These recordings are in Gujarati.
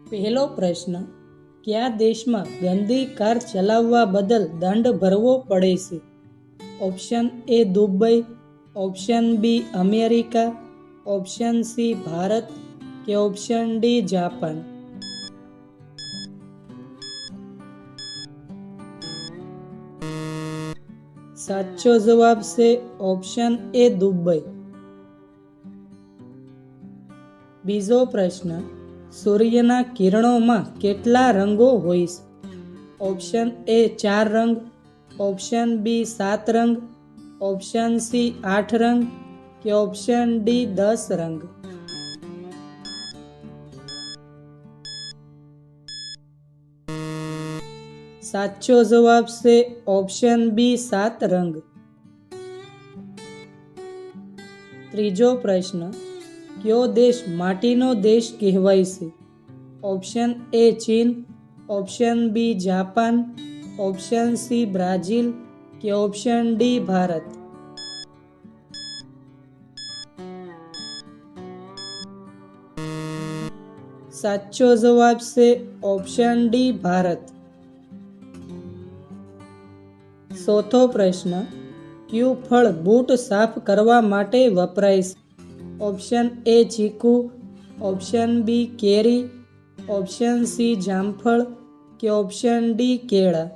પહેલો પ્રશ્ન, કયા દેશમાં ગંદી કાર ચલાવવા બદલ દંડ ભરવો પડે છે? Option A Dubai, option B America, option C Bharat કે ઓપ્શન ડી જાપાન? સાચો જવાબ છે ઓપ્શન એ દુબઈ. બીજો પ્રશ્ન, સૂર્યના કિરણોમાં કેટલા રંગો હોય છે? ઓપ્શન એ 4 રંગ, ઓપ્શન બી 7 રંગ, ઓપ્શન સી 8 રંગ કે ઓપ્શન ડી 10 રંગ? સાચો જવાબ છે ઓપ્શન બી 7 રંગ. ત્રીજો પ્રશ્ન, કયો દેશ માટીનો દેશ કહેવાય છે? ઓપ્શન એ ચીન, option B Japan, option C Brazil કે ઓપ્શન ડી ભારત? સાચો જવાબ છે ઓપ્શન ડી ભારત. ચોથો પ્રશ્ન, કયું ફળ બૂટ સાફ કરવા માટે વપરાય છે? ઓપ્શન એ ચીકુ, ઓપ્શન બી કેરી, ઓપ્શન સી જામફળ કે ઓપ્શન ડી કેળા?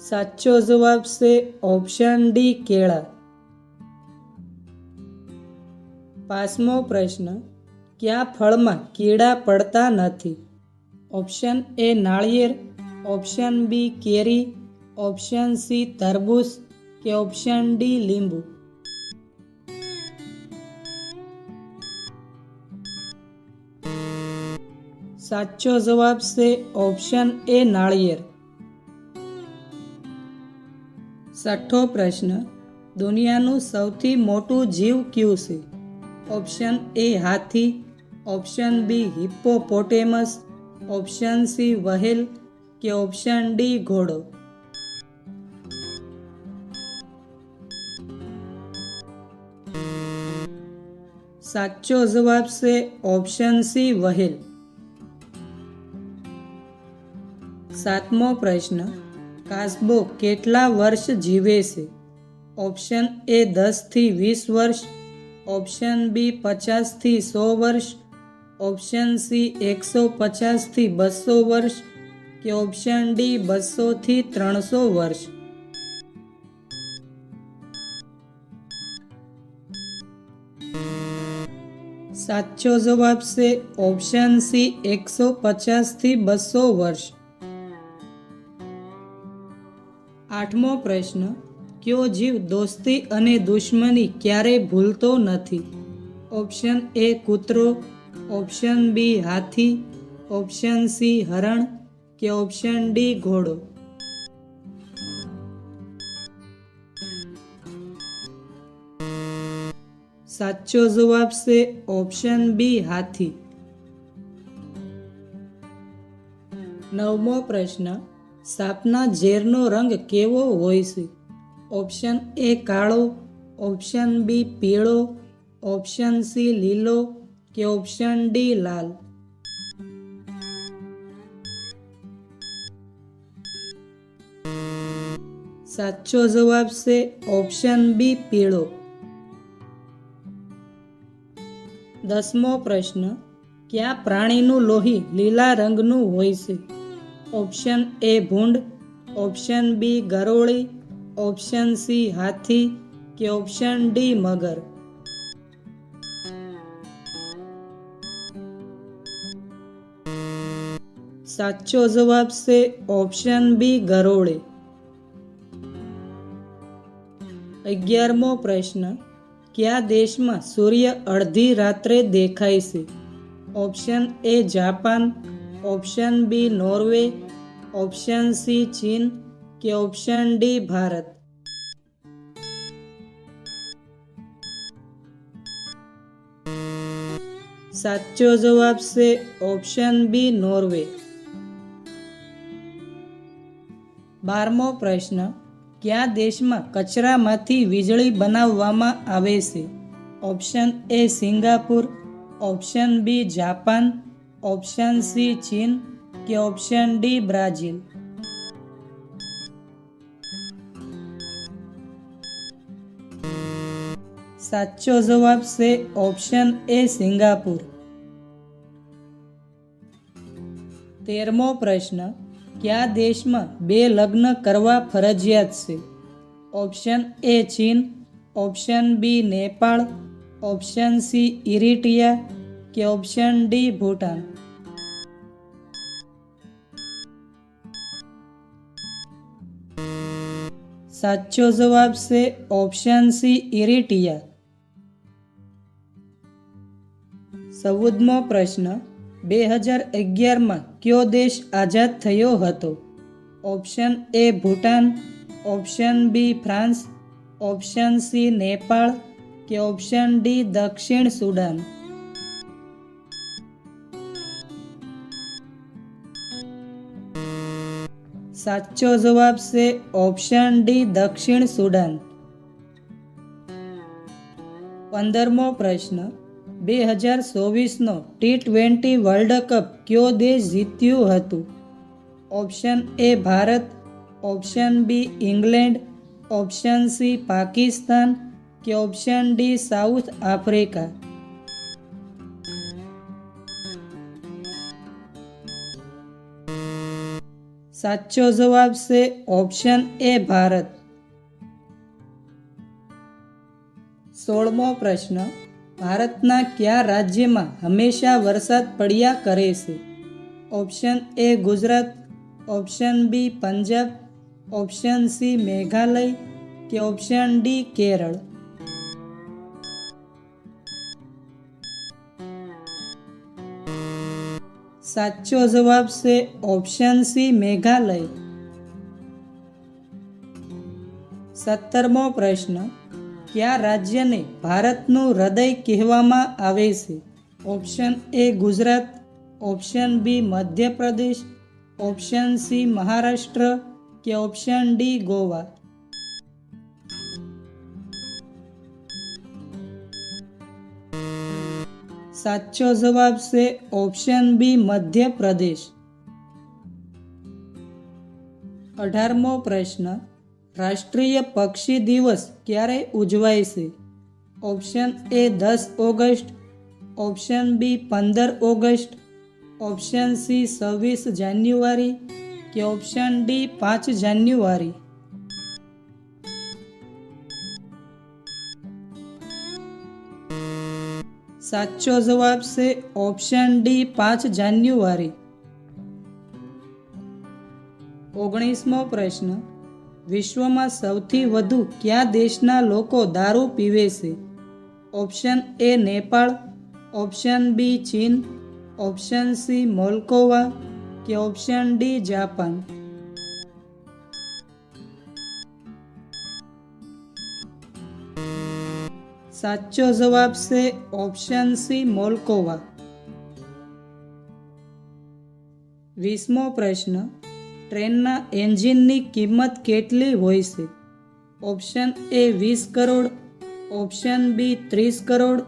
સાચો જવાબ છે ઓપ્શન ડી કેળા. પાંચમો પ્રશ્ન, કયા ફળમાં કીડા પડતા નથી? ઓપ્શન એ નાળિયેર, ઓપ્શન બી કેરી, ઓપ્શન સી તરબૂચ કે ઓપ્શન ડી લીંબુ? સાચો જવાબ છે ઓપ્શન એ નાળિયેર. છઠ્ઠો પ્રશ્ન, દુનિયાનું સૌથી મોટું જીવ કયું છે? ઓપ્શન એ હાથી, option B hippopotamus, option C whale કે ઓપ્શન ડી ઘોડો? સાચો જવાબ છે ઓપ્શન સી વહેલ. સાતમો પ્રશ્ન, કાચબો કેટલા વર્ષ જીવે છે? ઓપ્શન એ 10 થી 20 વર્ષ, ઓપ્શન બી 50 થી 100 વર્ષ, ઓપ્શન સી 150 થી 200 વર્ષ કે ઓપ્શન ડી 200 થી 300 વર્ષ? સાચો જવાબ છે ઓપ્શન સી 150 થી 200 વર્ષ. આઠમો પ્રશ્ન, કયો જીવ દોસ્તી અને દુશ્મની ક્યારેય ભૂલતો નથી? ઓપ્શન એ કૂતરો, ઓપ્શન બી હાથી, ઓપ્શન સી હરણ કે ઓપ્શન ડી ઘોડો? સાચો જવાબ છે ઓપ્શન બી હાથી. નવમો પ્રશ્ન, સાપના ઝેરનો રંગ કેવો હોય છે? ઓપ્શન એ કાળો, ઓપ્શન બી પીળો, ઓપ્શન સી લીલો કે ઓપ્શન ડી લાલ? સાચો જવાબ છે ઓપ્શન બી પીળો. દસમો પ્રશ્ન, કયા પ્રાણીનું લોહી લીલા રંગનું હોય છે? ઓપ્શન એ ભૂંડ, ઓપ્શન બી ગરોળી, ઓપ્શન સી હાથી કે ઓપ્શન ડી મગર? સાચો જવાબ છે ઓપ્શન બી ગરોળી. 11મો પ્રશ્ન, કયા દેશમાં સૂર્ય અડધી રાત્રે દેખાય છે? Option A Japan, option B Norway, option C ચીન કે ઓપ્શન ડી ભારત? સાચો જવાબ છે ઓપ્શન બી નોર્વે. 12મો પ્રશ્ન, કયા દેશમાં કચરામાંથી વીજળી બનાવવામાં આવે છે? Option A Singapore, option B Japan, option C ચીન કે ઓપ્શન ડી બ્રાઝીલ? સાચો જવાબ છે ઓપ્શન એ સિંગાપુર. 13મો પ્રશ્ન, કયા દેશમાં 2 લગ્ન કરવા ફરજિયાત છે? ઓપ્શન એ ચીન, option B Nepal, option C Eritrea કે ઓપ્શન ડી ભૂટાન? સાચો જવાબ છે ઓપ્શન સી ઇરિટ્રિયા. 14મો પ્રશ્ન, 2011માં કયો દેશ આઝાદ થયો હતો? Option A Bhutan, option B France, option C Nepal કે ઓપ્શન ડી દક્ષિણ સુદાન? સાચો જવાબ છે ઓપ્શન ડી દક્ષિણ સુદાન. 15મો પ્રશ્ન, 2024નો T20 વર્લ્ડ કપ કયો દેશ જીત્યું હતું? Option A Bharat, option B England, option C Pakistan કે ઓપ્શન ડી સાઉથ આફ્રિકા? સાચો જવાબ છે ઓપ્શન એ ભારત. 16મો પ્રશ્ન, ભારતના કયા રાજ્યમાં હંમેશા વરસાદ પડ્યા કરે છે? Option A Gujarat, option B Punjab, option C Meghalaya કે ઓપ્શન ડી કેરળ? સાચો જવાબ છે ઓપ્શન સી મેઘાલય. 17મો પ્રશ્ન, કયા રાજ્યને ભારતનું હૃદય કહેવામાં આવે છે? Option A Gujarat, option B Madhya Pradesh, option C Maharashtra કે ઓપ્શન ડી ગોવા? સાચો જવાબ છે ઓપ્શન બી મધ્યપ્રદેશ. 18મો પ્રશ્ન, રાષ્ટ્રીય પક્ષી દિવસ ક્યારે ઉજવાય છે? Option A 10 August, option B 15 August, option C 26 January કે ઓપ્શન ડી 5 જાન્યુઆરી? સાચો જવાબ છે ઓપ્શન ડી 5 જાન્યુઆરી. 19મો પ્રશ્ન, વિશ્વમાં સૌથી વધુ કયા દેશના લોકો દારૂ પીવે છે? Option A Nepal, option B ચીન, ઓપ્શન સી મોલ્કોવા કે ઓપ્શન ડી જાપાન? સાચો જવાબ છે ઓપ્શન સી મોલ્કોવા. 20મો પ્રશ્ન, ટ્રેનના એન્જિનની કિંમત કેટલી હોય છે? Option A 20 crore, option B 30 crore,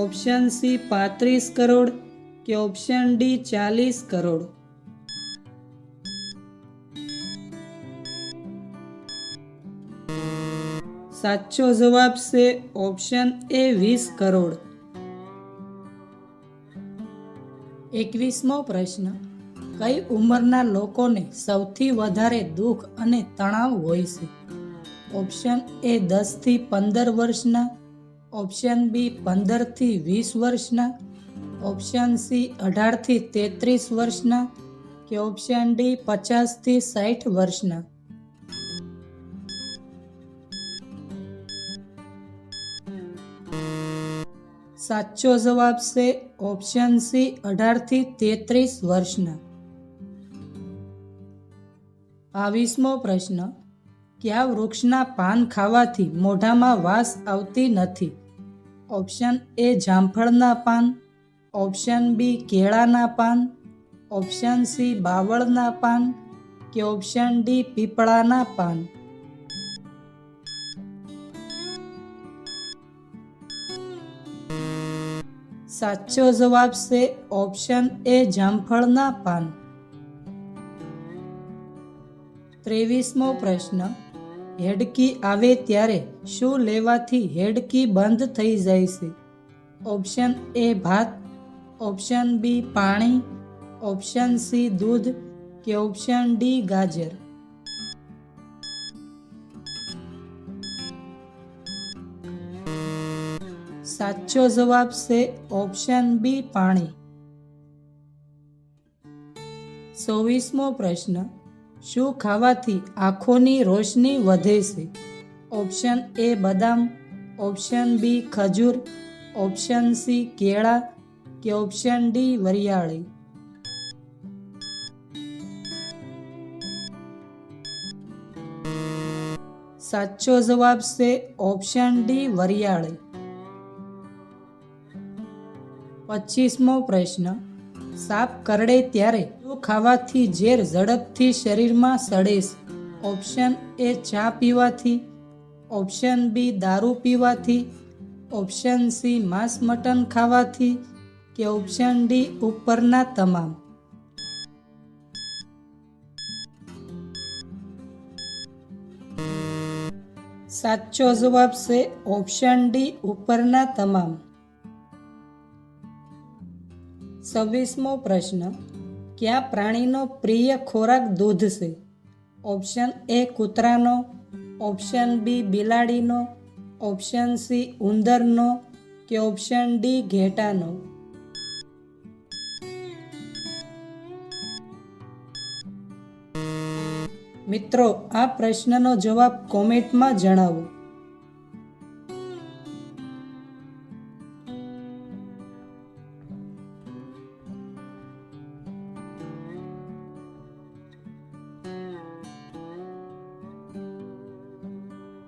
option C 35 crore કે ઓપ્શન ડી 40 કરોડ? સાચો જવાબ છે ઓપ્શન એ 20 કરોડ. 21મો પ્રશ્ન, કઈ ઉંમરના લોકોને સૌથી વધારે દુઃખ અને તણાવ હોય છે? ઓપ્શન એ 10 થી 15 વર્ષના, ઓપ્શન બી 15 થી 20 વર્ષના, ઓપ્શન સી 18 થી 33 વર્ષના કે ઓપ્શન ડી 50 થી 60 વર્ષના? સાચો જવાબ છે ઓપ્શન સી 18 થી 33 વર્ષના. 22મો પ્રશ્ન, કયા વૃક્ષના પાન ખાવાથી મોઢામાં વાસ આવતી નથી? ઓપ્શન એ જામફળના પાન, ઓપ્શન બી કેળાના પાન, ઓપ્શન સી બાવળના પાન કે ઓપ્શન ડી પીપળાના પાન? સાચો જવાબ છે ઓપ્શન એ જામફળના પાન. 23મો પ્રશ્ન. હેડકી આવે ત્યારે શું લેવાથી હેડકી બંધ થઈ જાય છે? ઓપ્શન એ ભાત, ઓપ્શન બી પાણી, ઓપ્શન સી દૂધ કે ઓપ્શન ડી ગાજર. સાચો જવાબ છે ઓપ્શન બી પાણી. 24મો પ્રશ્ન. શું ખાવાથી આંખોની રોશની વધે છે? ઓપ્શન એ બદામ, ઓપ્શન બી ખજૂર, ઓપ્શન સી કેળા કે ઓપ્શન ડી વરિયાળી. સાચો જવાબ છે ઓપ્શન ડી વરિયાળી. 25મો પ્રશ્ન. સાપ કરડે ત્યારે શું ખાવાથી ઝેર ઝડપથી શરીરમાં સડે છે? ઓપ્શન એ ચા પીવાથી, ઓપ્શન બી દારૂ પીવાથી, ઓપ્શન સી માંસ મટન ખાવાથી કે ઓપ્શન ડી ઉપરના તમામ. સાચો જવાબ છે ઓપ્શન ડી ઉપરના તમામ. 26મો પ્રશ્ન. કયા પ્રાણીનો પ્રિય ખોરાક દૂધ છે? ઓપ્શન એ કૂતરાનો, ઓપ્શન બી બિલાડીનો, ઓપ્શન સી ઉંદરનો કે ઓપ્શન ડી ઘેટાનો. મિત્રો, આ પ્રશ્નનો જવાબ કોમેન્ટમાં જણાવો.